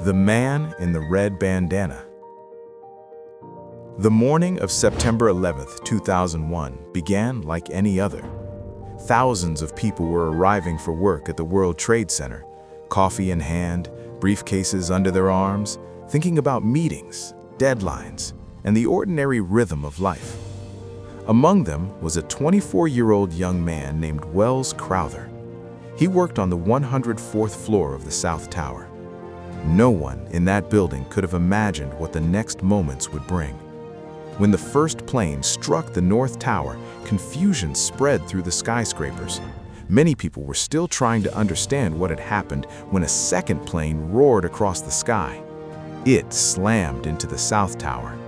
The Man in the Red Bandana. The morning of September 11th, 2001 began like any other. Thousands of people were arriving for work at the World Trade Center, coffee in hand, briefcases under their arms, thinking about meetings, deadlines, and the ordinary rhythm of life. Among them was a 24-year-old young man named Welles Crowther. He worked on the 104th floor of the South Tower. No one in that building could have imagined what the next moments would bring. When the first plane struck the North Tower, confusion spread through the skyscrapers. Many people were still trying to understand what had happened when a second plane roared across the sky. It slammed into the South Tower.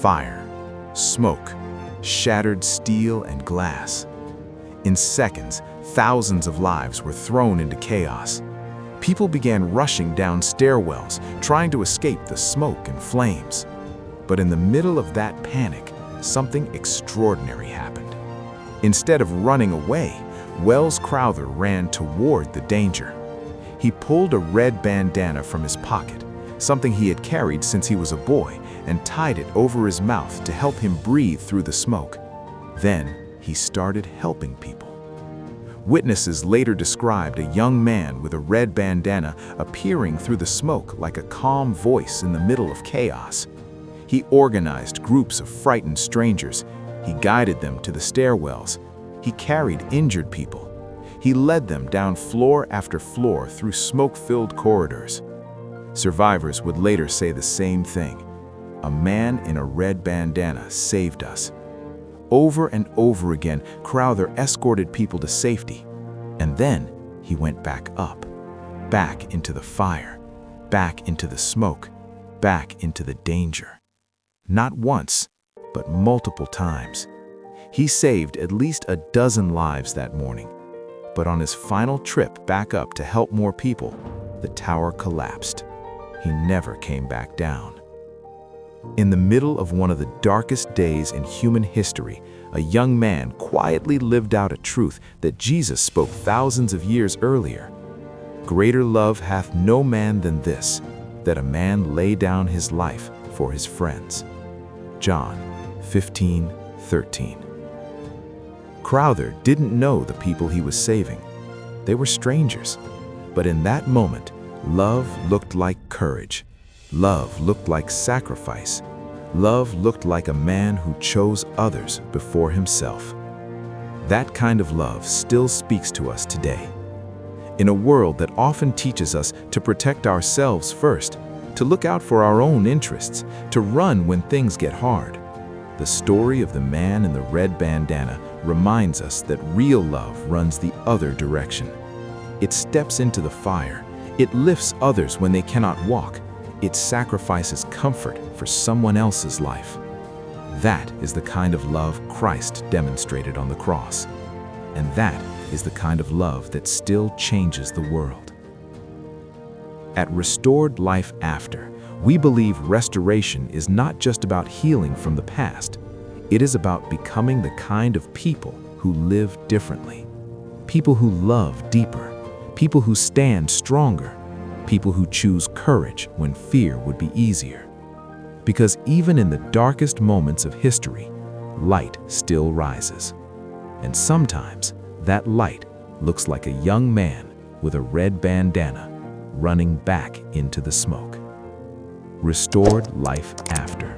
Fire, smoke, shattered steel and glass. In seconds, thousands of lives were thrown into chaos. People began rushing down stairwells, trying to escape the smoke and flames. But in the middle of that panic, something extraordinary happened. Instead of running away, Welles Crowther ran toward the danger. He pulled a red bandana from his pocket, something he had carried since he was a boy, and tied it over his mouth to help him breathe through the smoke. Then he started helping people. Witnesses later described a young man with a red bandana appearing through the smoke like a calm voice in the middle of chaos. He organized groups of frightened strangers. He guided them to the stairwells. He carried injured people. He led them down floor after floor through smoke-filled corridors. Survivors would later say the same thing. A man in a red bandana saved us. Over and over again, Crowther escorted people to safety. And then he went back up, back into the fire, back into the smoke, back into the danger. Not once, but multiple times. He saved at least a dozen lives that morning. But on his final trip back up to help more people, the tower collapsed. He never came back down. In the middle of one of the darkest days in human history, a young man quietly lived out a truth that Jesus spoke thousands of years earlier. Greater love hath no man than this, that a man lay down his life for his friends. John 15:13. Crowther didn't know the people he was saving. They were strangers. But in that moment, love looked like courage. Love looked like sacrifice. Love looked like a man who chose others before himself. That kind of love still speaks to us today. In a world that often teaches us to protect ourselves first, to look out for our own interests, to run when things get hard, the story of the man in the red bandana reminds us that real love runs the other direction. It steps into the fire. It lifts others when they cannot walk. It sacrifices comfort for someone else's life. That is the kind of love Christ demonstrated on the cross. And that is the kind of love that still changes the world. At Restored Life After, we believe restoration is not just about healing from the past. It is about becoming the kind of people who live differently. People who love deeper. People who stand stronger. People who choose courage when fear would be easier. Because even in the darkest moments of history, light still rises. And sometimes that light looks like a young man with a red bandana running back into the smoke. Restored Life After.